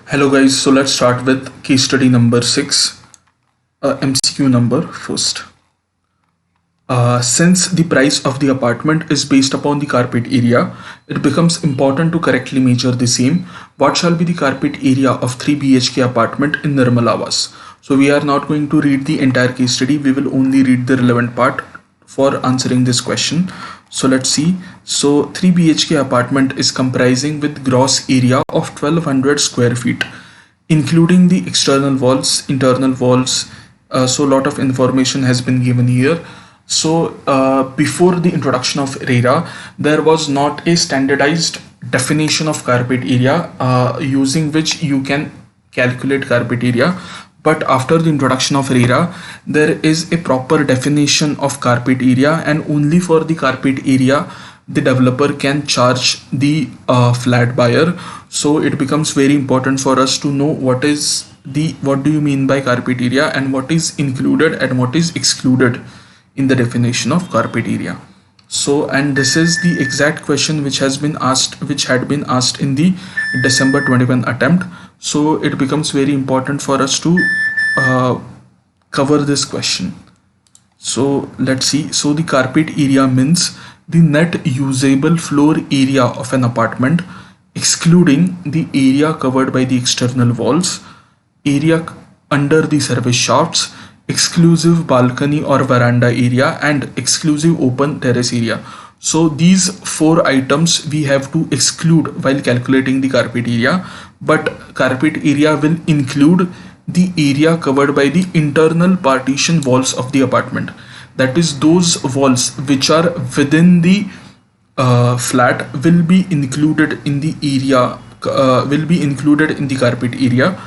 Hello guys, so let's start with case study number 6, MCQ number first. Since the price of the apartment is based upon the carpet area, it becomes important to correctly measure the same. What shall be the carpet area of 3 BHK apartment in Nirmal Awas? So we are not going to read the entire case study, we will only read the relevant part for answering this question. So let's see. So 3 BHK apartment is comprising with gross area of 1200 square feet, including the external walls, internal walls. So a lot of information has been given here. So before the introduction of RERA, there was not a standardized definition of carpet area using which you can calculate carpet area. But after the introduction of RERA, there is a proper definition of carpet area, and only for the carpet area the developer can charge the flat buyer. So it becomes very important for us to know what do you mean by carpet area and what is included and what is excluded in the definition of carpet area. So, and this is the exact question which had been asked in the December 21 attempt. So it becomes very important for us to cover this question. So let's see. So the carpet area means the net usable floor area of an apartment, excluding the area covered by the external walls, area under the service shafts, exclusive balcony or veranda area, and exclusive open terrace area. So these 4 items we have to exclude while calculating the carpet area, but carpet area will include the area covered by the internal partition walls of the apartment. That is, those walls which are within the flat will be included in the area, will be included in the carpet area.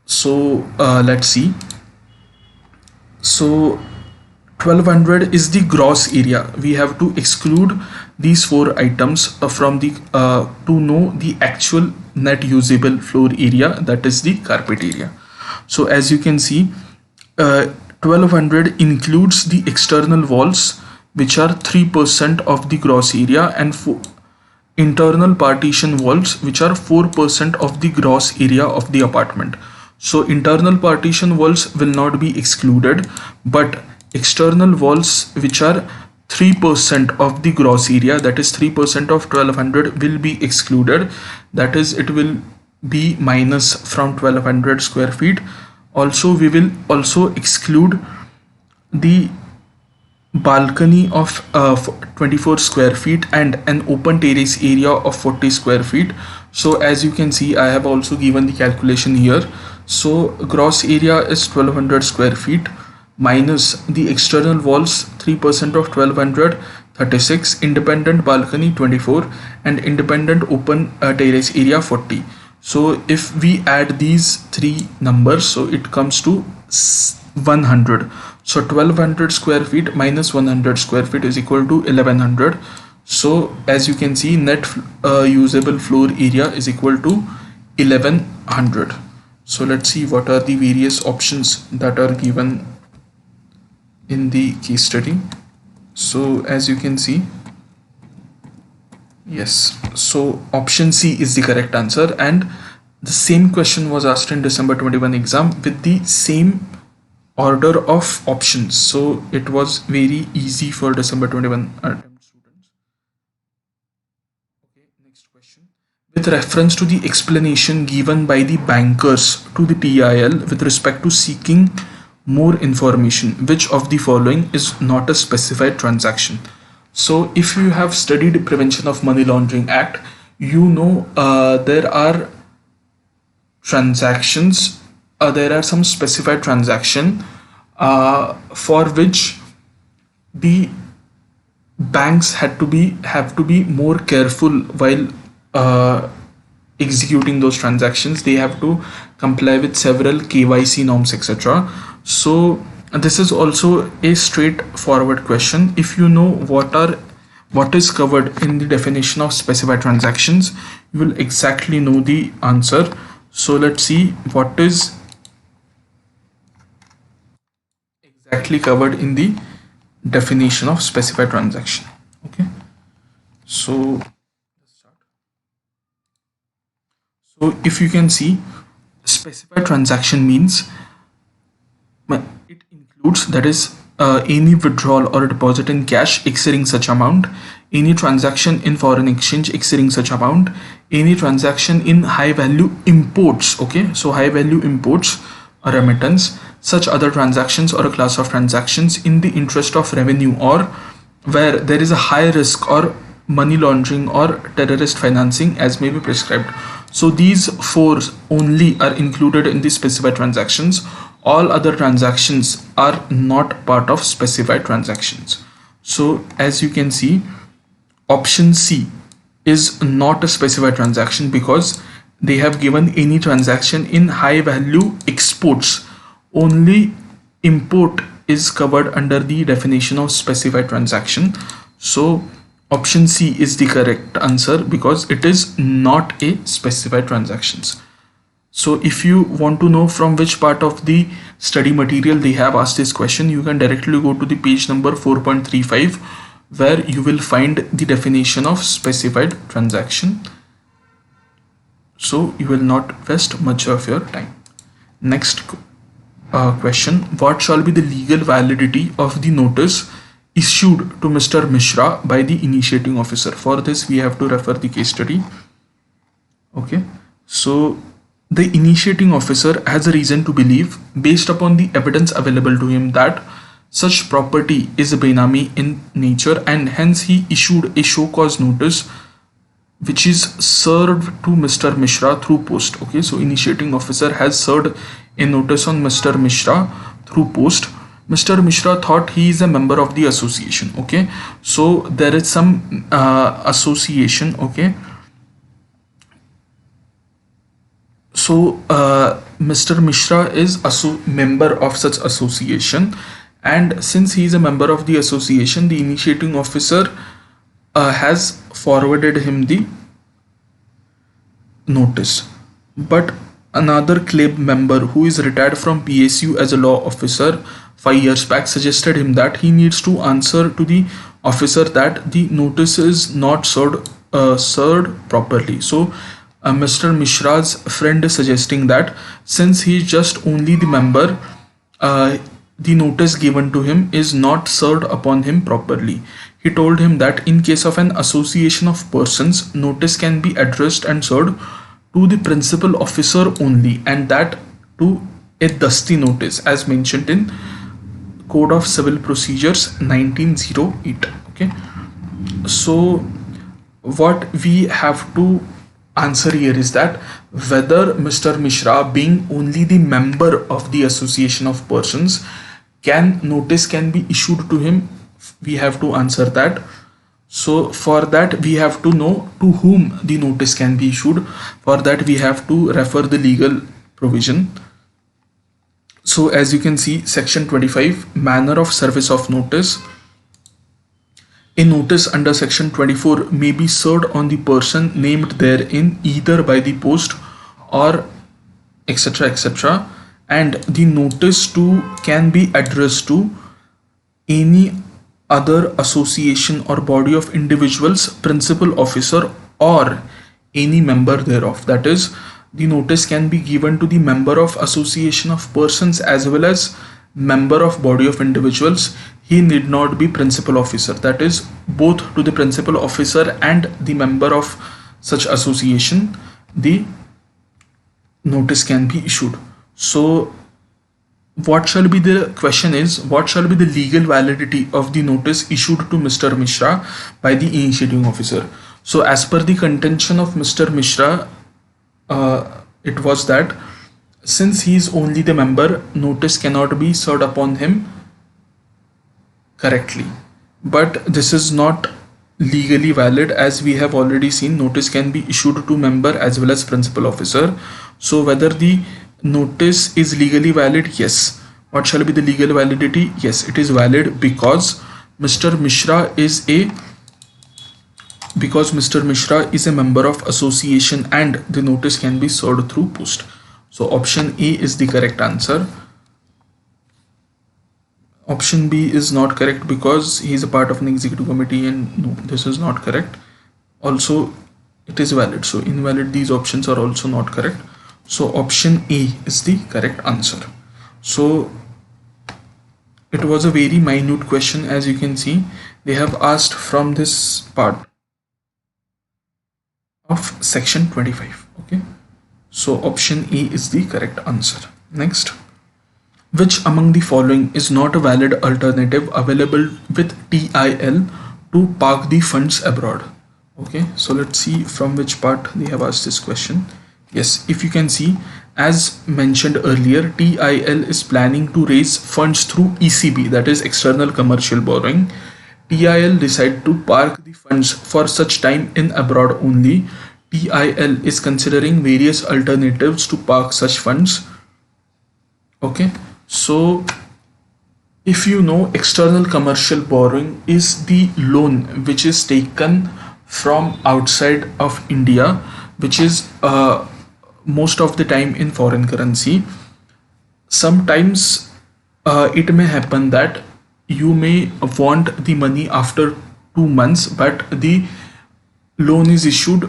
So let's see. So 1200 is the gross area. We have to exclude these 4 items from the to know the actual net usable floor area, that is the carpet area. So as you can see, 1200 includes the external walls which are 3% of the gross area, and internal partition walls which are 4% of the gross area of the apartment. So internal partition walls will not be excluded, but external walls which are 3% of the gross area, that is 3% of 1200, will be excluded. That is, it will be minus from 1200 square feet. Also, we will also exclude the balcony of 24 square feet and an open terrace area of 40 square feet. So as you can see, I have also given the calculation here. So gross area is 1200 square feet minus the external walls 3% of 1200, 36, independent balcony 24, and independent open terrace area 40. So if we add these 3 numbers, so it comes to 100. So 1200 square feet minus 100 square feet is equal to 1100. So as you can see, net usable floor area is equal to 1100. So let's see what are the various options that are given in the case study. So as you can see, yes, so option C is the correct answer, and the same question was asked in December 21 exam with the same order of options. So it was very easy for December 21 attempt students. Okay, next question. With reference to the explanation given by the bankers to the PIL with respect to seeking more information, which of the following is not a specified transaction? So if you have studied Prevention of Money Laundering Act, you know there are transactions, there are some specified transaction for which the banks have to be more careful while executing those transactions. They have to comply with several KYC norms, etc. So this is also a straightforward question. If you know what is covered in the definition of specified transactions, you will exactly know the answer. So let's see what is exactly covered in the definition of specified transaction. Okay, so let's start. So if you can see, specified transaction means it includes, that is, any withdrawal or deposit in cash exceeding such amount, any transaction in foreign exchange exceeding such amount, any transaction in high value imports, okay, so high value imports or remittance, such other transactions or a class of transactions in the interest of revenue or where there is a high risk or money laundering or terrorist financing as may be prescribed. So these four only are included in the specified transactions. All other transactions are not part of specified transactions. So as you can see, option C is not a specified transaction because they have given any transaction in high value exports. Only import is covered under the definition of specified transaction. So option C is the correct answer because it is not a specified transactions. So if you want to know from which part of the study material they have asked this question, you can directly go to the page number 4.35 where you will find the definition of specified transaction. So you will not waste much of your time. Next question, what shall be the legal validity of the notice issued to Mr. Mishra by the initiating officer? For this we have to refer the case study. Okay, so the initiating officer has a reason to believe, based upon the evidence available to him, that such property is a benami in nature, and hence he issued a show cause notice which is served to Mr. Mishra through post. Okay, so initiating officer has served a notice on Mr. Mishra through post. Mr. Mishra thought he is a member of the association. Okay, so there is some association. Okay, so Mr. Mishra is a member of such association, and since he is a member of the association, the initiating officer has forwarded him the notice. But another club member who is retired from PSU as a law officer 5 years back suggested him that he needs to answer to the officer that the notice is not served properly. So Mr. Mishra's friend is suggesting that since he is just only the member, the notice given to him is not served upon him properly. He told him that in case of an association of persons, notice can be addressed and served to the principal officer only, and that to a dusty notice as mentioned in Code of Civil Procedures 1908. Okay, so what we have to answer here is that whether Mr. Mishra, being only the member of the association of persons, notice can be issued to him. We have to answer that. So for that we have to know to whom the notice can be issued. For that we have to refer the legal provision. So as you can see, section 25, manner of service of notice. A notice under section 24 may be served on the person named therein either by the post or etc etc, and the notice too can be addressed to any other association or body of individuals, principal officer or any member thereof. That is, the notice can be given to the member of association of persons as well as member of body of individuals. He need not be principal officer. That is, both to the principal officer and the member of such association the notice can be issued. So what shall be the question is, what shall be the legal validity of the notice issued to Mr. Mishra by the initiating officer? So as per the contention of Mr. Mishra, it was that since he is only the member, notice cannot be served upon him correctly. But this is not legally valid, as we have already seen notice can be issued to member as well as principal officer. So whether the notice is legally valid? Yes. What shall be the legal validity? Yes, it is valid because Mr. Mishra is a member of association and the notice can be served through post. So option A is the correct answer. Option B is not correct because he is a part of an executive committee, and no, this is not correct. Also it is valid, so invalid, these options are also not correct. So option A is the correct answer. So it was a very minute question. As you can see, they have asked from this part of section 25. Okay, so option A is the correct answer. Next, which among the following is not a valid alternative available with TIL to park the funds abroad? Okay, so let's see from which part they have asked this question. Yes, if you can see, as mentioned earlier, TIL is planning to raise funds through ECB, that is external commercial borrowing. TIL decide to park the funds for such time in abroad only. TIL is considering various alternatives to park such funds. Okay, so if you know, external commercial borrowing is the loan which is taken from outside of India, which is most of the time in foreign currency. Sometimes it may happen that you may want the money after 2 months, but the loan is issued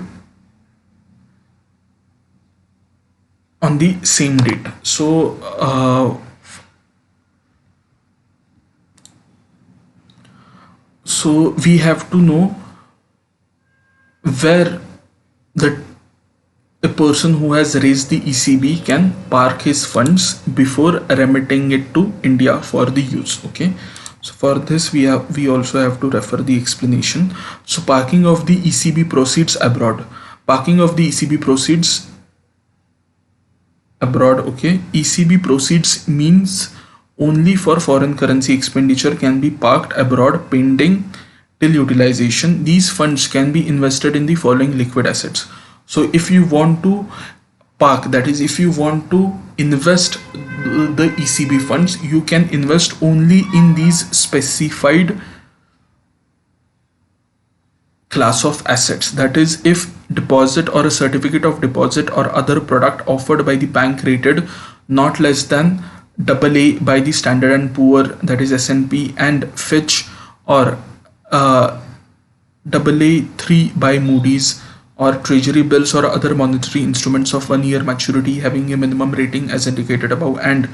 on the same date. So we have to know where the a person who has raised the ECB can park his funds before remitting it to India for the use. Okay, so for this we also have to refer the explanation. So parking of the ECB proceeds abroad. Parking of the ECB proceeds abroad. Okay, ECB proceeds means only for foreign currency expenditure can be parked abroad pending till utilization. These funds can be invested in the following liquid assets. So if you want to park, that is if you want to invest the ECB funds, you can invest only in these specified class of assets. That is, if deposit or a certificate of deposit or other product offered by the bank rated not less than AA by the Standard and Poor, that is S&P, and Fitch, or AA3 by Moody's, or treasury bills or other monetary instruments of 1 year maturity having a minimum rating as indicated above, and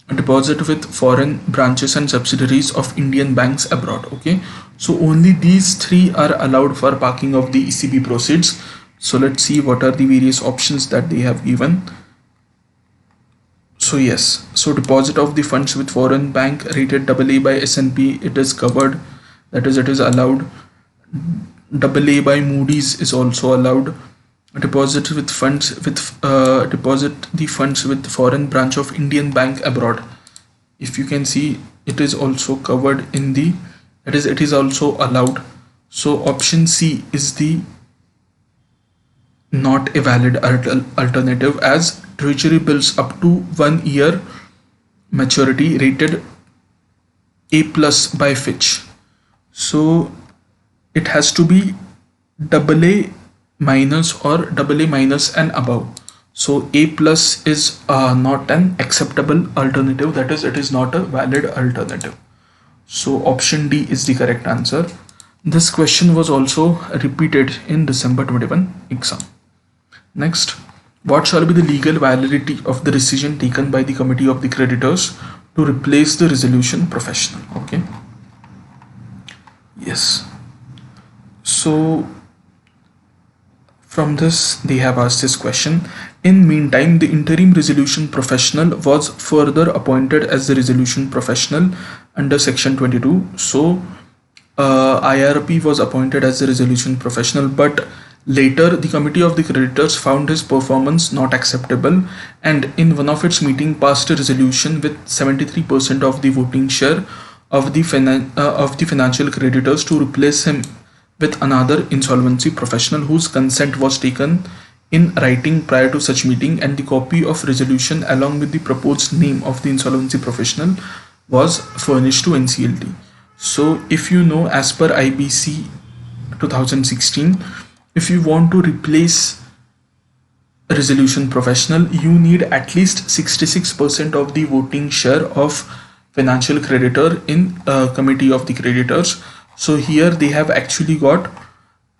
a deposit with foreign branches and subsidiaries of Indian banks abroad. Okay, so only these three are allowed for parking of the ECB proceeds. So let's see what are the various options that they have given. So yes, so deposit of the funds with foreign bank rated AA by S&P, it is covered, that is it is allowed. AA by Moody's is also allowed. Deposit with funds with deposit the funds with foreign branch of Indian bank abroad, if you can see, it is also covered in the, that is it is also allowed. So option C is the not a valid alternative, as treasury bills up to 1 year maturity rated A plus by Fitch, so it has to be AA minus or AA minus and above. So A plus is not an acceptable alternative, that is it is not a valid alternative. So option D is the correct answer. This question was also repeated in December 21 exam. Next, what shall be the legal validity of the decision taken by the committee of the creditors to replace the resolution professional? Okay, yes, so from this they have asked this question. In meantime, the interim resolution professional was further appointed as the resolution professional under section 22. So IRP was appointed as the resolution professional, but later the committee of the creditors found his performance not acceptable, and in one of its meeting passed a resolution with 73% of the voting share of the financial creditors to replace him with another insolvency professional whose consent was taken in writing prior to such meeting, and the copy of resolution along with the proposed name of the insolvency professional was furnished to NCLT. So if you know, as per IBC 2016, if you want to replace a resolution professional, you need at least 66% of the voting share of financial creditor in committee of the creditors. So here they have actually got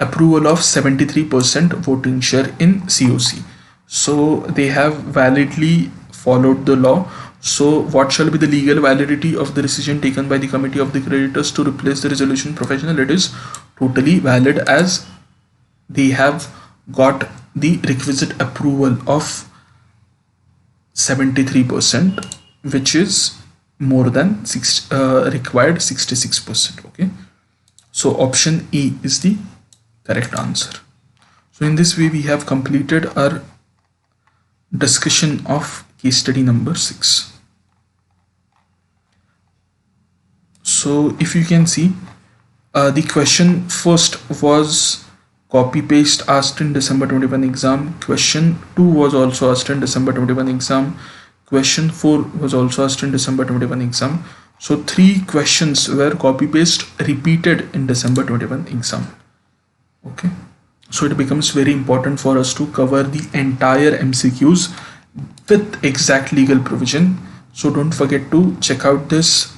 approval of 73% voting share in COC. So they have validly followed the law. So what shall be the legal validity of the decision taken by the committee of the creditors to replace the resolution professional? It is totally valid, as they have got the requisite approval of 73%, which is more than required 66%. Okay, so option E is the correct answer. So in this way we have completed our discussion of case study number 6. So if you can see, the question first was copy paste asked in December 21 exam. Question 2 was also asked in December 21 exam. Question 4 was also asked in December 21 exam. So 3 questions were copy paste repeated in December 21 exam. Okay, so it becomes very important for us to cover the entire MCQs with exact legal provision. So don't forget to check out this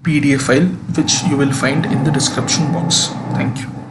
PDF file, which you will find in the description box. Thank you.